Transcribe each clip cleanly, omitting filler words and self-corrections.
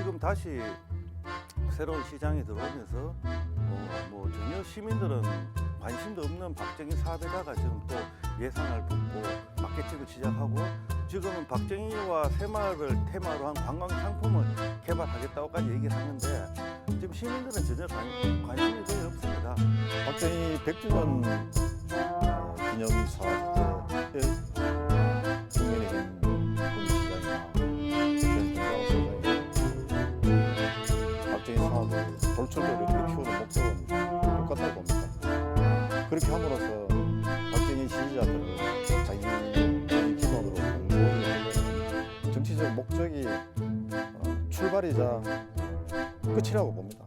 지금 다시 새로운 시장이 들어오면서 뭐 전혀 시민들은 관심도 없는 박정희 사업에다가 지금 또 예산을 붓고 마케팅을 시작하고 지금은 박정희와 새마을을 테마로 한 관광 상품을 개발하겠다고까지 얘기를 하는데 지금 시민들은 전혀 관심이 거의 없습니다. 박정희 100주년 기념 사업 때 국민의힘 본시장이나 박정희 사업을 돌출적으로 이렇게 키우는 목적은 똑같다고 봅니다. 그렇게 함으로써 박정희 지지자들은 자기 기본으로 공부하는 정치적 목적이 출발이자 끝이라고 봅니다.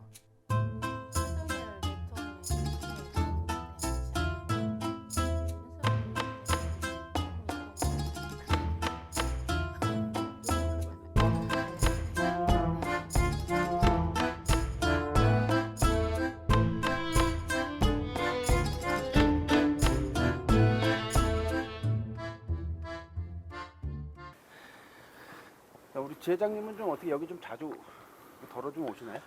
우리 지회장님은 좀 어떻게 여기 좀 자주 덜어 좀 오시나요?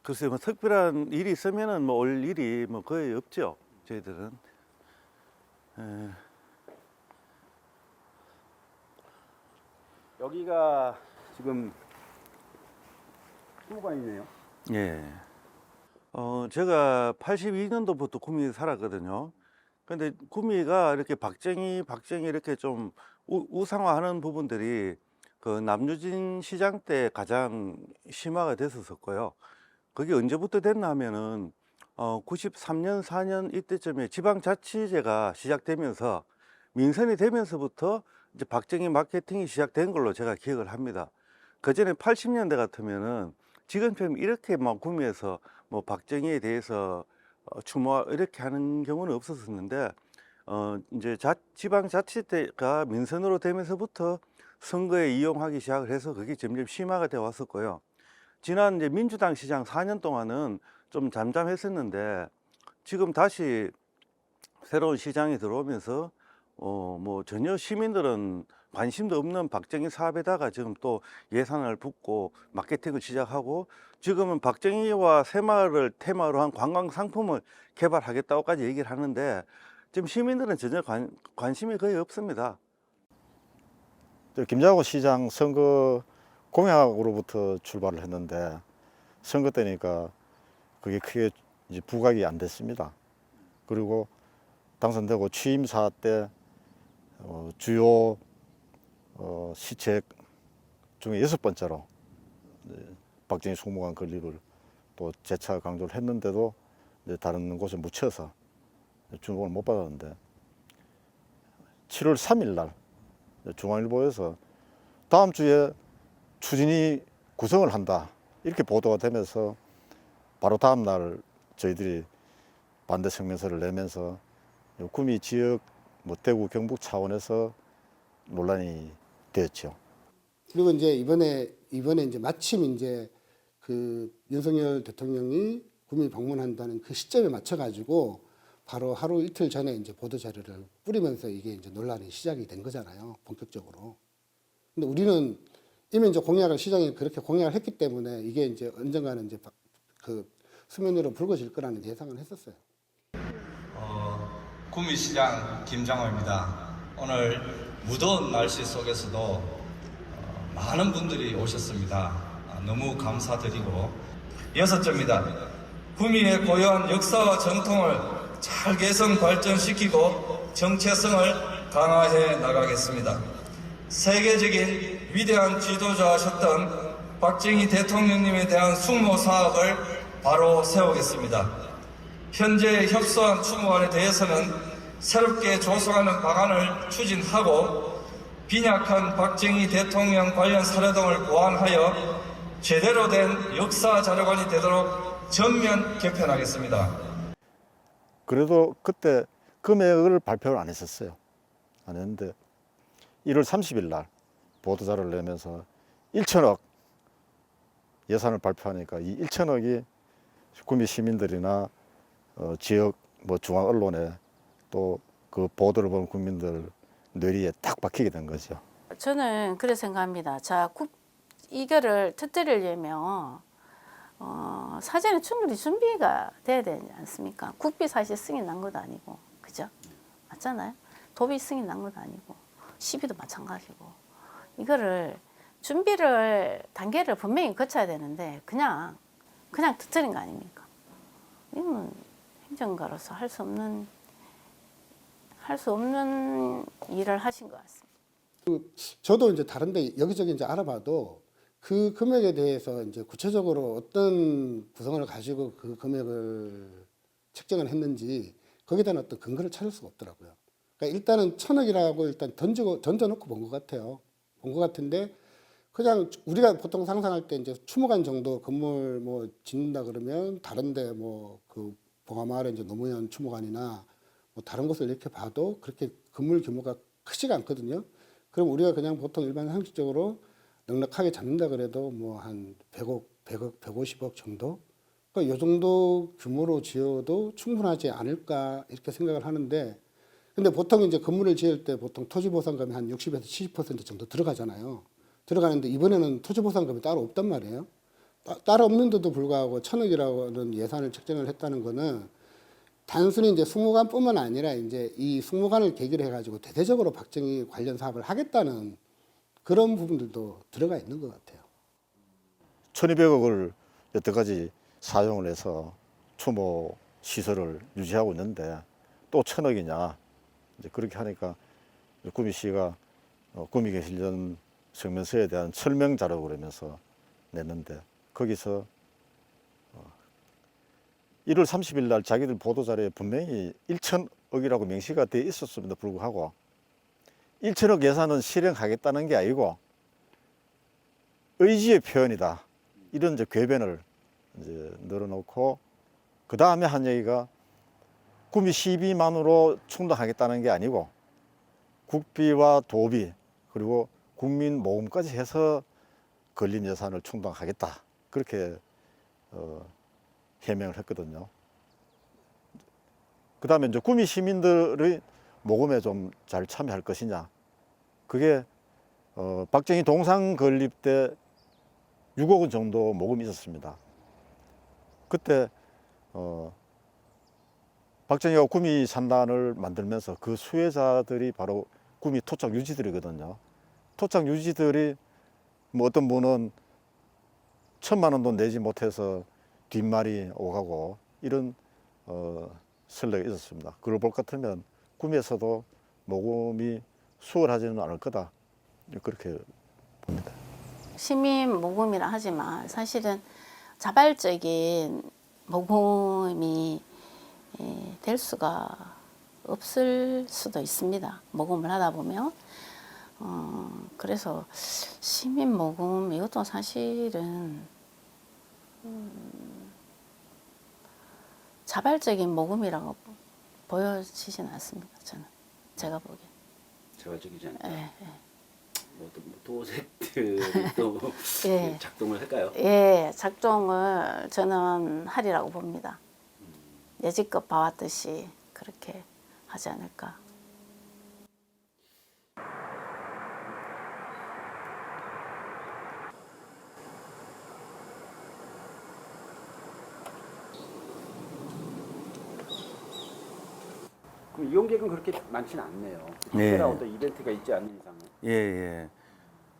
글쎄요, 뭐 특별한 일이 있으면은 뭐 올 일이 뭐 거의 없죠. 저희들은. 여기가 지금 수목관이네요. 예. 제가 82년도부터 구미에 살았거든요. 근데 구미가 이렇게 박정희 이렇게 좀 우상화하는 부분들이 그 남유진 시장 때 가장 심화가 됐었고요. 그게 언제부터 됐나 하면은 93년, 4년 이때쯤에 지방자치제가 시작되면서 민선이 되면서부터 이제 박정희 마케팅이 시작된 걸로 제가 기억을 합니다. 그 전에 80년대 같으면은 지금처럼 이렇게 막 구미에서 뭐 박정희에 대해서 추모 이렇게 하는 경우는 없었었는데 이제 지방자치제가 민선으로 되면서부터 선거에 이용하기 시작을 해서 그게 점점 심화가 되어 왔었고요. 지난 이제 민주당 시장 4년 동안은 좀 잠잠했었는데 지금 다시 새로운 시장이 들어오면서 뭐 전혀 시민들은 관심도 없는 박정희 사업에다가 지금 또 예산을 붓고 마케팅을 시작하고 지금은 박정희와 새마을을 테마로 한 관광 상품을 개발하겠다고까지 얘기를 하는데 지금 시민들은 전혀 관심이 거의 없습니다. 김장호 시장 선거 공약으로부터 출발을 했는데 선거 때니까 그게 크게 이제 부각이 안 됐습니다. 그리고 당선되고 취임사 때 주요 시책 중에 6번째로 박정희 수목원 건립을 또 재차 강조를 했는데도 이제 다른 곳에 묻혀서 주목을 못 받았는데 7월 3일 날 중앙일보에서 다음 주에 추진위 구성을 한다 이렇게 보도가 되면서 바로 다음 날 저희들이 반대 성명서를 내면서 구미 지역 뭐 대구 경북 차원에서 논란이 되었죠. 그리고 이제 이번에 이제 마침 이제 그 윤석열 대통령이 구미 방문한다는 그 시점에 맞춰 가지고 바로 하루 이틀 전에 이제 보도 자료를 뿌리면서 이게 이제 논란이 시작이 된 거잖아요, 본격적으로. 근데 우리는 이미 이제 공약을 시장에 그렇게 공약을 했기 때문에 이게 이제 언젠가는 이제 그 수면 위로 불거질 거라는 예상을 했었어요. 구미시장 김장호입니다. 오늘 무더운 날씨 속에서도 많은 분들이 오셨습니다. 너무 감사드리고 6점입니다. 구미의 고유한 역사와 정통을 잘 개선 발전시키고 정체성을 강화해 나가겠습니다. 세계적인 위대한 지도자셨던 박정희 대통령님에 대한 숙모 사업을 바로 세우겠습니다. 현재 협소한 추모안에 대해서는 새롭게 조성하는 방안을 추진하고 빈약한 박정희 대통령 관련 사례 등을 보완하여 제대로 된 역사 자료관이 되도록 전면 개편하겠습니다. 그래도 그때 금액을 발표를 안 했었어요. 안 했는데 1월 30일 날 보도자료를 내면서 1천억 예산을 발표하니까 이 1천억이 구미 시민들이나 지역 뭐 중앙 언론에 또 그 보도를 본 국민들 뇌리에 딱 박히게 된 거죠. 저는 그렇게 생각합니다. 자, 이거를 터뜨리려면 사전에 충분히 준비가 돼야 되지 않습니까? 국비 사실 승인 난 것도 아니고, 그죠? 맞잖아요. 도비 승인 난 것도 아니고, 시비도 마찬가지고. 이거를 준비를 단계를 분명히 거쳐야 되는데 그냥 터뜨린 거 아닙니까? 이건 행정가로서 할 수 없는 일을 하신 것 같습니다. 저도 이제 다른데 여기저기 이제 알아봐도 그 금액에 대해서 이제 구체적으로 어떤 구성을 가지고 그 금액을 책정을 했는지 거기에 대한 어떤 근거를 찾을 수가 없더라고요. 그러니까 일단은 1,000억이라고 일단 던져놓고 본 것 같아요. 본 것 같은데 그냥 우리가 보통 상상할 때 이제 추모관 정도 건물 뭐 짓는다 그러면 다른데 뭐 그 봉화마을에 이제 노무현 추모관이나 뭐 다른 곳을 이렇게 봐도 그렇게 건물 규모가 크지가 않거든요. 그럼 우리가 그냥 보통 일반 상식적으로 넉넉하게 잡는다 그래도 뭐 한 100억, 150억 정도? 그러니까 이 정도 규모로 지어도 충분하지 않을까 이렇게 생각을 하는데 근데 보통 이제 건물을 지을 때 보통 토지보상금이 한 60에서 70% 정도 들어가잖아요. 들어가는데 이번에는 토지보상금이 따로 없단 말이에요. 따로 없는데도 불구하고 1,000억이라는 예산을 책정을 했다는 거는 단순히 이제 숙모관뿐만 아니라 이제 이 숙모관을 계기로 해가지고 대대적으로 박정희 관련 사업을 하겠다는 그런 부분들도 들어가 있는 것 같아요. 1,200억을 여태까지 사용을 해서 추모 시설을 유지하고 있는데 또 1,000억이냐 이제 그렇게 하니까 구미시가 구미경실련 성명서에 대한 설명 자료 그러면서 냈는데 거기서 1월 30일 날 자기들 보도 자료에 분명히 1,000억이라고 명시가 되어 있었음에도 불구하고 1,000억 예산은 실행하겠다는 게 아니고 의지의 표현이다. 이런 이제 궤변을 이제 늘어놓고 그 다음에 한 얘기가 구미 시비만으로 충당하겠다는 게 아니고 국비와 도비 그리고 국민 모금까지 해서 걸린 예산을 충당하겠다. 그렇게 해명을 했거든요. 그 다음에 이제 구미 시민들의 모금에 좀 잘 참여할 것이냐. 그게 박정희 동상 건립 때 6억 원 정도 모금이 있었습니다. 그때 박정희가 구미 산단을 만들면서 그 수혜자들이 바로 구미 토착 유지들이거든요. 토착 유지들이 뭐 어떤 분은 1,000만 원도 내지 못해서 뒷말이 오가고 이런 선례가 있었습니다. 그걸 볼 것 같으면 구미에서도 모금이 수월하지는 않을 거다. 그렇게 봅니다. 시민 모금이라 하지만 사실은 자발적인 모금이 될 수가 없을 수도 있습니다. 모금을 하다 보면. 그래서 시민 모금 이것도 사실은 자발적인 모금이라고 보여지진 않습니다. 제가 보기엔. 자발적이지 않다. 예, 뭐 도색들이 또 예. 작동을 할까요? 예, 작동을 저는 하리라고 봅니다. 여지껏 봐왔듯이 그렇게 하지 않을까. 그럼 이용객은 그렇게 많지는 않네요. 특별한 어떤 이벤트가 있지 않는 이상은. 예, 예.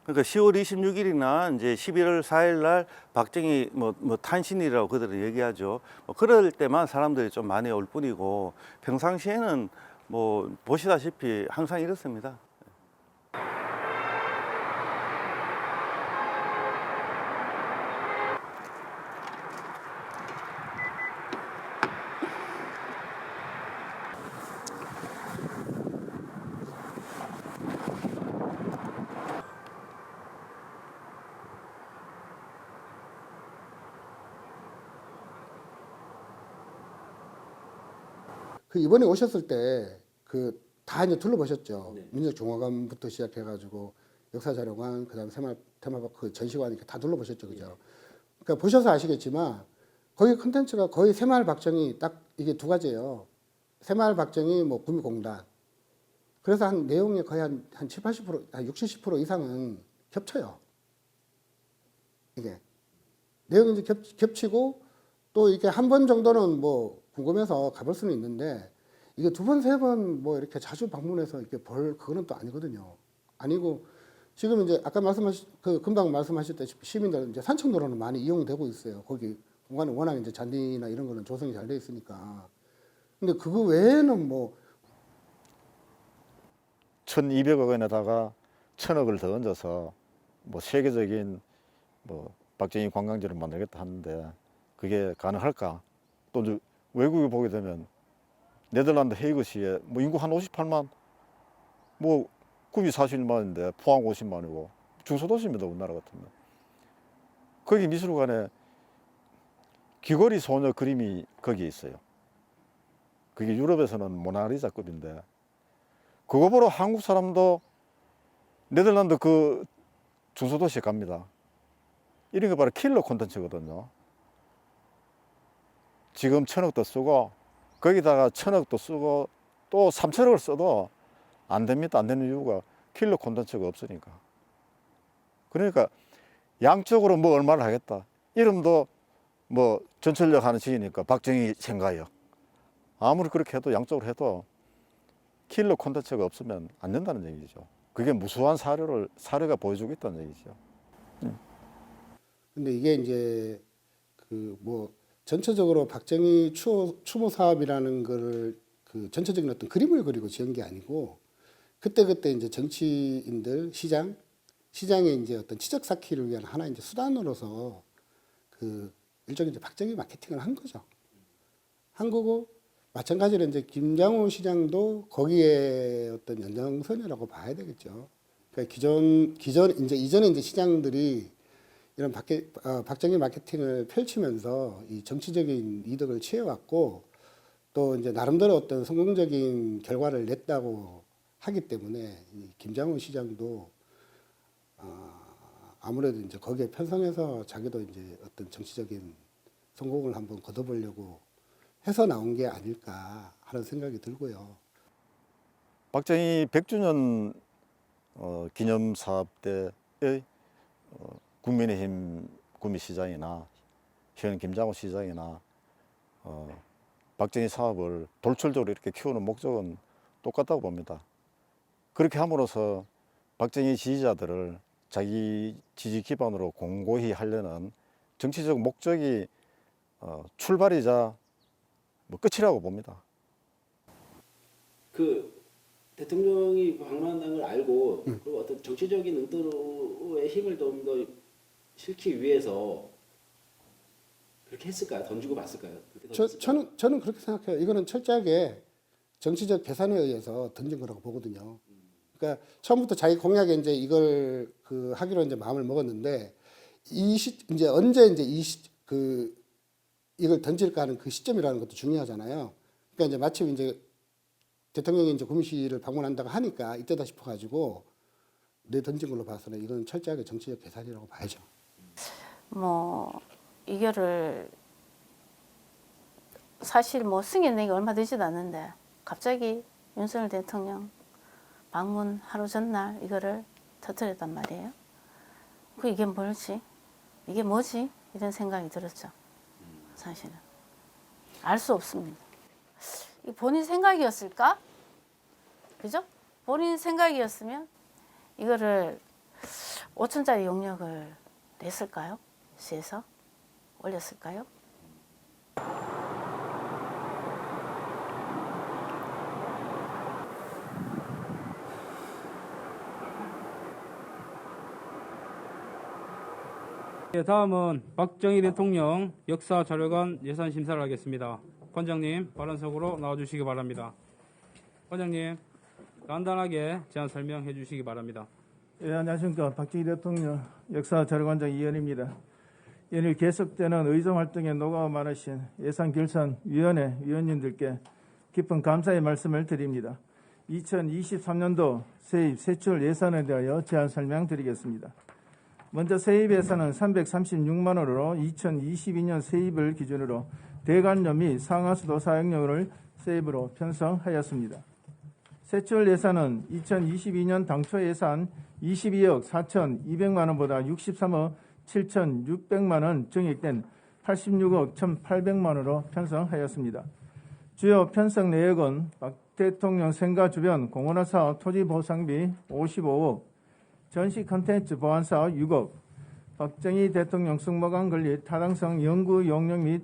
그러니까 10월 26일이나 이제 11월 4일 날 박정희 뭐 탄신이라고 그들은 얘기하죠. 뭐 그럴 때만 사람들이 좀 많이 올 뿐이고 평상시에는 뭐 보시다시피 항상 이렇습니다. 그 이번에 오셨을 때 그 다 이제 둘러보셨죠. 네. 민족중화관부터 시작해가지고 역사자료관, 그다음에 테마파크 전시관 이렇게 다 둘러보셨죠, 그죠? 그러니까 보셔서 아시겠지만 거기 컨텐츠가 거의 새마을 박정희 딱 이게 두 가지예요. 새마을 박정희 뭐 구미공단. 그래서 한 내용이 거의 한 70, 80%, 한 60, 70% 이상은 겹쳐요. 이게 내용이 이제 겹치고 또 이렇게 한 번 정도는 뭐 궁금해서 가볼 수는 있는데 이게 두 번, 세 번 뭐 이렇게 자주 방문해서 이렇게 그거는 또 아니거든요. 아니고 지금 이제 아까 금방 말씀하셨다시피 시민들 이제 산책로로는 많이 이용이 되고 있어요. 거기 공간에 워낙 이제 잔디나 이런 거는 조성이 잘 돼 있으니까. 근데 그거 외에는 뭐 1,200억 원에다가 1,000억을 더 얹어서 뭐 세계적인 뭐 박정희 관광지를 만들겠다 하는데 그게 가능할까? 또 이제 외국에 보게 되면 네덜란드 헤이그시에 뭐 인구 한 58만, 뭐 구비 41만인데 포항 50만이고 중소도시입니다, 우리나라 같으면. 거기 미술관에 귀걸이 소녀 그림이 거기에 있어요. 그게 유럽에서는 모나리자급인데 그거 보러 한국 사람도 네덜란드 그 중소도시에 갑니다. 이런 게 바로 킬러 콘텐츠거든요. 지금 1,000억도 쓰고 거기다가 1,000억도 쓰고 또 3,000억을 써도 안 됩니다. 안 되는 이유가 킬러 콘텐츠가 없으니까. 그러니까 양쪽으로 뭐 얼마를 하겠다. 이름도 뭐 전철역 하는 지이니까 박정희 생가역. 아무리 그렇게 해도 양쪽으로 해도 킬러 콘텐츠가 없으면 안 된다는 얘기죠. 그게 무수한 사례가 보여주고 있다는 얘기죠. 근데 이게 이제 그 뭐 전체적으로 박정희 추모 사업이라는 거를 그 전체적인 어떤 그림을 그리고 지은 게 아니고 그때 이제 정치인들 시장의 이제 어떤 지적 쌓기를 위한 하나의 이제 수단으로서 그 일종의 이제 박정희 마케팅을 한 거죠. 한 거고 마찬가지로 이제 김장호 시장도 거기에 어떤 연장선이라고 봐야 되겠죠. 그러니까 이전에 이제 시장들이 이런 박정희 마케팅을 펼치면서 이 정치적인 이득을 취해왔고 또 이제 나름대로 어떤 성공적인 결과를 냈다고 하기 때문에 이 김장호 시장도 아무래도 이제 거기에 편성해서 자기도 이제 어떤 정치적인 성공을 한번 거둬보려고 해서 나온 게 아닐까 하는 생각이 들고요. 박정희 100주년 기념 사업 때의 국민의힘 구미시장이나 현 김장호 시장이나 박정희 사업을 돌출적으로 이렇게 키우는 목적은 똑같다고 봅니다. 그렇게 함으로써 박정희 지지자들을 자기 지지 기반으로 공고히 하려는 정치적 목적이 출발이자 뭐 끝이라고 봅니다. 그 대통령이 방문한다는 걸 알고 그리고 어떤 정치적인 의도의 힘을 좀 더 실기 위해서 그렇게 했을까요? 던지고 봤을까요? 저는 그렇게 생각해요. 이거는 철저하게 정치적 계산에 의해서 던진 거라고 보거든요. 그러니까 처음부터 자기 공약에 이제 이걸 하기로 이제 마음을 먹었는데 이제 언제 이제 이걸 던질까 하는 그 시점이라는 것도 중요하잖아요. 그러니까 이제 마침 이제 대통령이 이제 구미시를 방문한다고 하니까 이때다 싶어가지고 던진 걸로 봐서는 이건 철저하게 정치적 계산이라고 봐야죠. 뭐 이거를 사실 뭐 승인내기 얼마 되지도 않는데 갑자기 윤석열 대통령 방문 하루 전날 이거를 터뜨렸단 말이에요. 이게 뭘지? 이게 뭐지? 이런 생각이 들었죠. 사실은 알 수 없습니다. 이 본인 생각이었을까? 그죠? 본인 생각이었으면 이거를 5천짜리 용역을 냈을까요? 시에서 올렸을까요? 네, 다음은 박정희 대통령 역사자료관 예산 심사를 하겠습니다. 관장님 발언석으로 나와주시기 바랍니다. 관장님 간단하게 제안 설명해 주시기 바랍니다. 예, 안녕하십니까. 박정희 대통령 역사자료관장 이현입니다. 연일 계속되는 의정활동에 노고가 많으신 예산결산위원회 위원님들께 깊은 감사의 말씀을 드립니다. 2023년도 세입 세출 예산에 대하여 제안 설명드리겠습니다. 먼저 세입 예산은 336만 원으로 2022년 세입을 기준으로 대관료 및 상하수도 사용료를 세입으로 편성하였습니다. 세출 예산은 2022년 당초 예산 22억 4,200만 원보다 63억 7,600만 원 증액된 86억 1,800만 원으로 편성하였습니다. 주요 편성 내역은 박 대통령 생가 주변 공원화 사업 토지 보상비 55억, 전시 콘텐츠 보안 사업 6억, 박정희 대통령 승무관 건립 타당성 연구 용역 및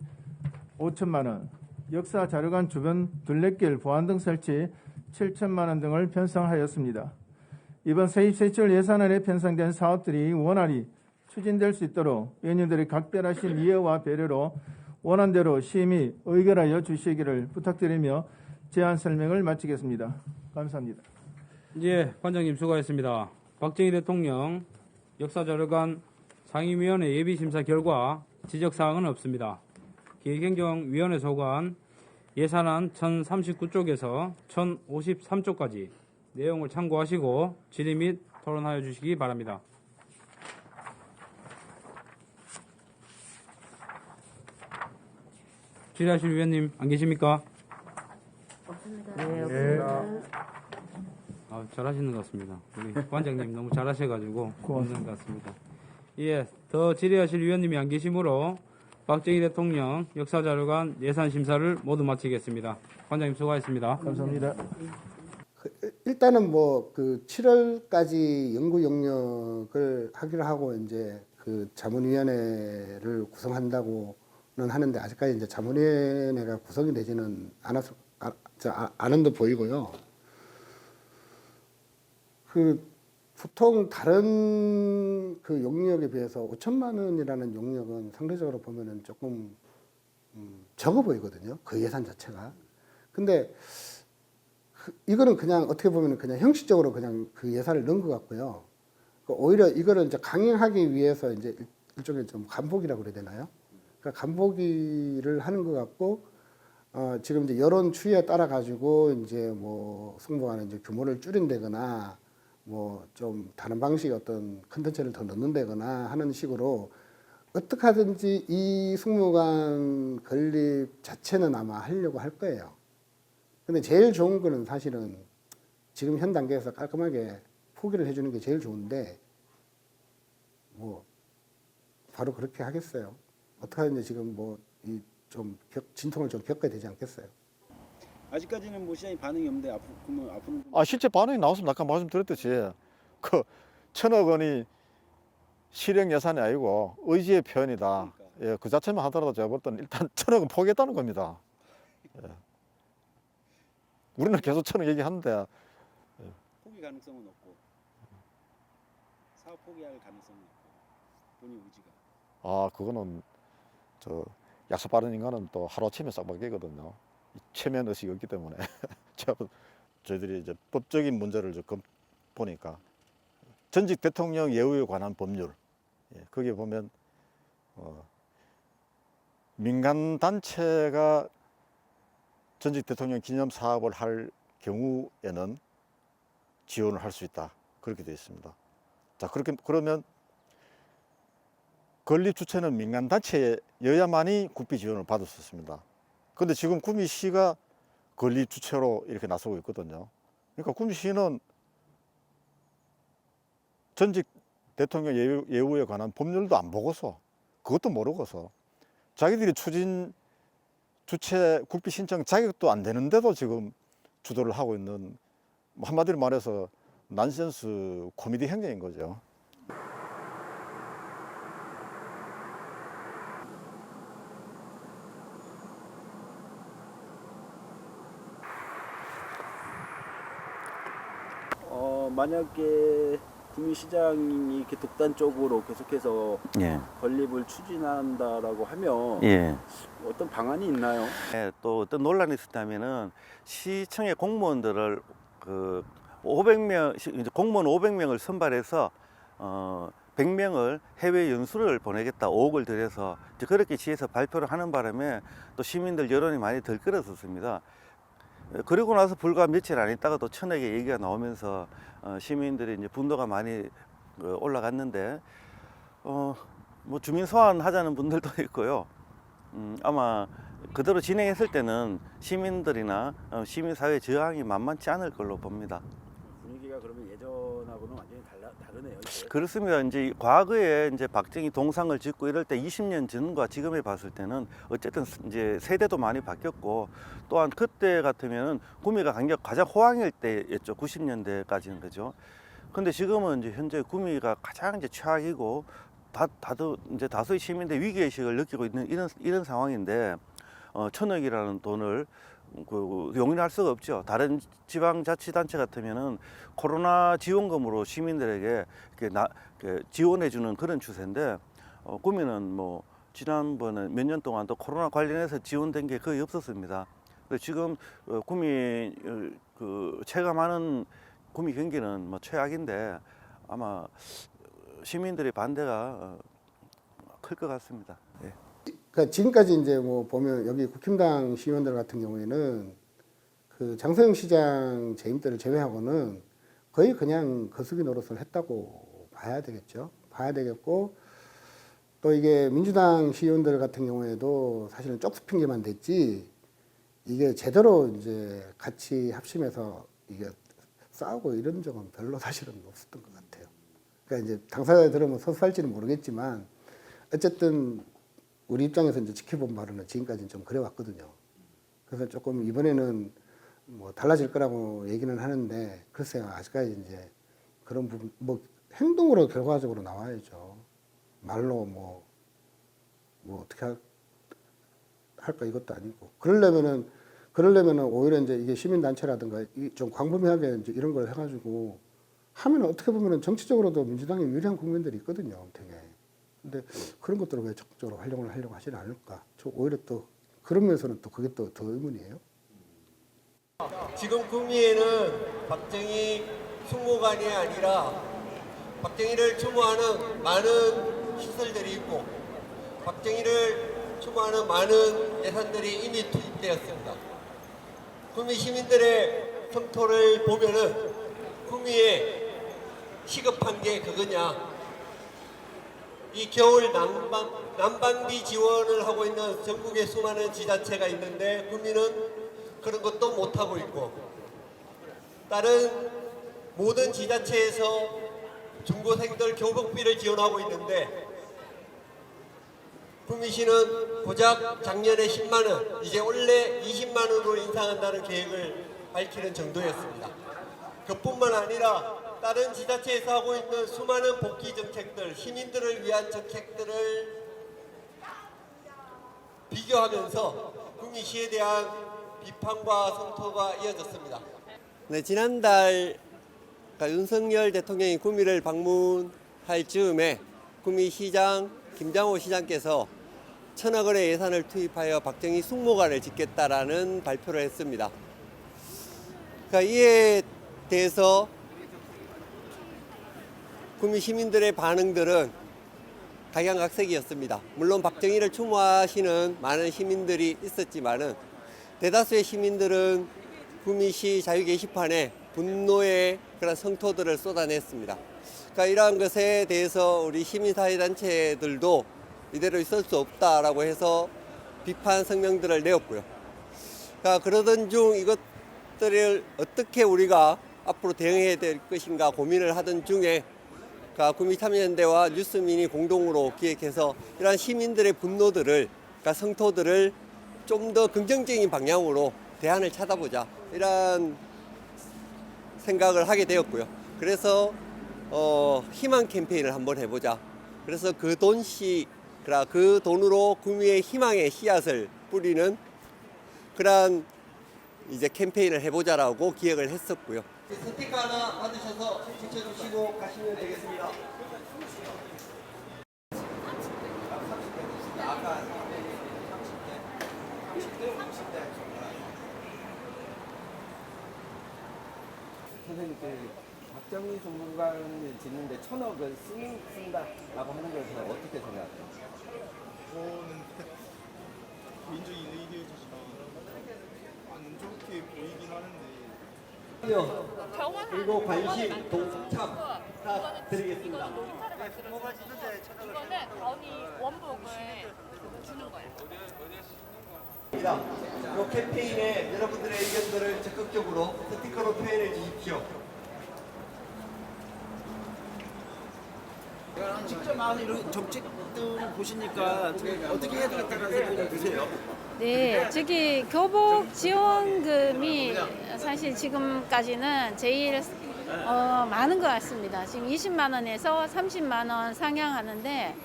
5천만 원, 역사 자료관 주변 둘레길 보안 등 설치 7천만 원 등을 편성하였습니다. 이번 세입세출 예산안에 편성된 사업들이 원활히 추진될 수 있도록 의원님들의 각별하신 이해와 배려로 원안대로 심의 의결하여 주시기를 부탁드리며 제안 설명을 마치겠습니다. 감사합니다. 예, 관장님 수고하셨습니다. 박정희 대통령 역사자료관 상임위원회 예비심사 결과 지적사항은 없습니다. 기획행정위원회 소관 예산안 1039쪽에서 1053쪽까지 내용을 참고하시고 질의 및 토론하여 주시기 바랍니다. 질의하실 위원님 안 계십니까? 잘하시는 것 같습니다. 우리 관장님 너무 잘하셔가지고 없는 것 같습니다. 예, 더 질의하실 위원님이 안 계시므로 박정희 대통령 역사자료관 예산심사를 모두 마치겠습니다. 관장님 수고하셨습니다. 감사합니다. 일단은 뭐 그 7월까지 연구 용역을 하기로 하고 이제 그 자문위원회를 구성한다고는 하는데 아직까지 이제 자문위원회가 구성이 되지는 않은 듯 보이고요. 그 보통 다른 그 용역에 비해서 5천만 원이라는 용역은 상대적으로 보면은 조금 적어 보이거든요. 그 예산 자체가. 근데 이거는 그냥 어떻게 보면 그냥 형식적으로 그냥 그 예산을 넣은 것 같고요. 오히려 이거를 이제 강행하기 위해서 이제 일종의 좀 간보기라고 그래야 되나요? 그러니까 간보기를 하는 것 같고, 지금 이제 여론 추이에 따라 가지고 이제 뭐 승무원의 이제 규모를 줄인다거나 뭐 좀 다른 방식의 어떤 컨텐츠를 더 넣는다거나 하는 식으로 어떻게 하든지 이 승무관 건립 자체는 아마 하려고 할 거예요. 근데 제일 좋은 거는 사실은 지금 현 단계에서 깔끔하게 포기를 해주는 게 제일 좋은데 뭐 바로 그렇게 하겠어요. 어떻게 하든지 지금 뭐 이 좀 진통을 좀 겪어야 되지 않겠어요. 아직까지는 뭐 시장이 반응이 없는데 앞으로는 실제 반응이 나왔으면 아까 말씀드렸듯이 그 1,000억 원이 실행 예산이 아니고 의지의 표현이다. 예, 그 자체만 하더라도 제가 볼 때는 일단 1,000억은 포기했다는 겁니다. 예. 우리는 계속 1,000억 얘기하는데 포기 가능성은 없고 사업 포기할 가능성은 있고 본인 의지가. 그거는 저 약속 빠른 인간은 또 하루아침에 싹바뀌거든요. 체면 의식이 없기 때문에 저희들이 이제 법적인 문제를 좀 보니까 전직 대통령 예우에 관한 법률, 거기에 보면 민간 단체가 전직 대통령 기념 사업을 할 경우에는 지원을 할 수 있다, 그렇게 되어 있습니다. 자, 그러면 건립 주체는 민간 단체여야만이 국비 지원을 받을 수 있습니다. 그런데 지금 구미시가 건립 주체로 이렇게 나서고 있거든요. 그러니까 구미시는 전직 대통령 예우에 관한 법률도 안 보고서, 그것도 모르고서 자기들이 추진 주체 국비 신청 자격도 안 되는데도 지금 주도를 하고 있는, 한마디로 말해서 난센스 코미디 행정인 거죠. 만약에 구미시장이 이렇게 독단적으로 계속해서 예. 건립을 추진한다라고 하면 예. 어떤 방안이 있나요? 예, 또 어떤 논란이 있었다면은 시청의 공무원들을 그 500명 이제 공무원 500명을 선발해서 100명을 해외 연수를 보내겠다 5억을 들여서 이제 그렇게 지에서 발표를 하는 바람에 또 시민들 여론이 많이 들끓었었습니다. 그리고 나서 불과 며칠 안 있다가 또 1,000억의 얘기가 나오면서 시민들이 이제 분노가 많이 올라갔는데 뭐 주민 소환하자는 분들도 있고요. 아마 그대로 진행했을 때는 시민들이나 시민사회 저항이 만만치 않을 걸로 봅니다. 분위기가 그러면 예전하고 하고는 완전히 다르네요. 이제. 그렇습니다. 이제 과거에 이제 박정희 동상을 짓고 이럴 때 20년 전과 지금에 봤을 때는 어쨌든 이제 세대도 많이 바뀌었고 또한 그때 같으면은 구미가 가장 호황일 때였죠. 90년대까지는 그죠. 근데 지금은 이제 현재 구미가 가장 이제 최악이고 다들 이제 다수의 시민들 위기의식을 느끼고 있는 이런 상황인데 1,000억이라는 돈을 용인할 수가 없죠. 다른 지방자치단체 같으면은 코로나 지원금으로 시민들에게 이렇게 지원해주는 그런 추세인데 구미는 뭐 지난번에 몇 년 동안 또 코로나 관련해서 지원된 게 거의 없었습니다. 그래서 지금 구미 체감하는 구미 경기는 뭐 최악인데 아마 시민들의 반대가 클 것 같습니다. 예. 그러니까 지금까지 이제 뭐 보면 여기 국힘당 시의원들 같은 경우에는 그 장소영 시장 재임 때를 제외하고는 거의 그냥 거수기 노릇을 했다고 봐야 되겠죠. 봐야 되겠고 또 이게 민주당 시의원들 같은 경우에도 사실은 쪽수 핑계만 됐지 이게 제대로 이제 같이 합심해서 이게 싸우고 이런 적은 별로 사실은 없었던 것 같아요. 그러니까 이제 당사자들 들으면 서술할지는 모르겠지만 어쨌든 우리 입장에서 이제 지켜본 바로는 지금까지는 좀 그래왔거든요. 그래서 조금 이번에는 뭐 달라질 거라고 얘기는 하는데 글쎄요 아직까지 이제 그런 부분 뭐 행동으로 결과적으로 나와야죠. 말로 뭐 어떻게 할까 이것도 아니고 그러려면은 오히려 이제 이게 시민단체라든가 좀 광범위하게 이제 이런 걸 해가지고 하면 어떻게 보면은 정치적으로도 민주당에 유리한 국민들이 있거든요, 되게. 근데 그런 것들을 왜 적극적으로 활용을 하려고 하지 않을까? 저 오히려 또 그런 면에서는 또 그게 또 더 의문이에요. 지금 구미에는 박정희 숭모관이 아니라 박정희를 추모하는 많은 시설들이 있고 박정희를 추모하는 많은 예산들이 이미 투입되었습니다. 구미 시민들의 성토를 보면은 구미에 시급한 게 그거냐? 이 겨울 난방비 지원을 하고 있는 전국의 수많은 지자체가 있는데 구미는 그런 것도 못하고 있고 다른 모든 지자체에서 중고생들 교복비를 지원하고 있는데 구미시는 고작 작년에 10만 원, 이제 원래 20만 원으로 인상한다는 계획을 밝히는 정도였습니다. 그뿐만 아니라 다른 지자체에서 하고 있는 수많은 복지 정책들, 시민들을 위한 정책들을 비교하면서 구미시에 대한 비판과 성토가 이어졌습니다. 네, 지난달 윤석열 대통령이 구미를 방문할 즈음에 구미시장 김장호 시장께서 1,000억 원의 예산을 투입하여 박정희 숭모관을 짓겠다라는 발표를 했습니다. 그러니까 이에 대해서 구미 시민들의 반응들은 각양각색이었습니다. 물론 박정희를 추모하시는 많은 시민들이 있었지만은 대다수의 시민들은 구미시 자유 게시판에 분노의 그런 성토들을 쏟아냈습니다. 그러니까 이러한 것에 대해서 우리 시민사회단체들도 이대로 있을 수 없다라고 해서 비판 성명들을 내었고요. 그러니까 그러던 중 이것들을 어떻게 우리가 앞으로 대응해야 될 것인가 고민을 하던 중에 구미 참여연대와 뉴스민이 공동으로 기획해서 이러한 시민들의 분노들을, 성토들을 좀 더 긍정적인 방향으로 대안을 찾아보자 이런 생각을 하게 되었고요. 그래서 희망 캠페인을 한번 해보자. 그래서 그 돈으로 구미의 희망의 씨앗을 뿌리는 그러한 이제 캠페인을 해보자라고 기획을 했었고요. 스티커 하나 받으셔서 붙여주시고 가시면 되겠습니다. 선생님, 박정희 숭모관을 짓는데 1,000억을 쓴다라고 하는 것을 어떻게 생각하세요? 민주주의 의료주시랑 안 좋게 보이긴 하는데. 그리고 관심, 동참 다 드리겠습니다. 이거는 다운이 원복을 주는 거예요. 이 캠페인에 여러분들의 의견들을 적극적으로 스티커로 표현해 주십시오. 직접 나와서 이런 정책들을 보시니까 어떻게 해야 되겠다는 생각이 좀 드세요? 네, 저기 교복 지원금이 사실 지금까지는 제일 많은 것 같습니다. 지금 20만 원에서 30만 원 상향하는데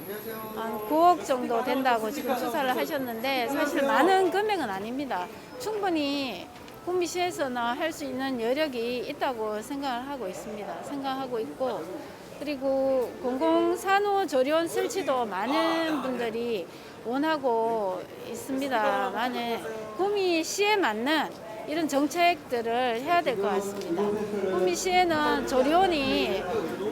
한 9억 정도 된다고 지금 조사를 하셨는데 사실 많은 금액은 아닙니다. 충분히 구미시에서나 할 수 있는 여력이 있다고 생각을 하고 있습니다. 생각하고 있고 그리고 공공산후조리원 설치도 많은 분들이 원하고 있습니다만 구미시에 맞는 이런 정책들을 해야 될 것 같습니다. 구미시에는 조리원이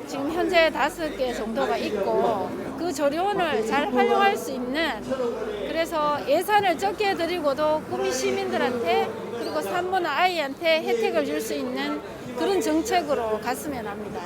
지금 현재 5개 정도가 있고 그 조리원을 잘 활용할 수 있는 그래서 예산을 적게 드리고도 구미 시민들한테 그리고 산모나 아이한테 혜택을 줄 수 있는 그런 정책으로 갔으면 합니다.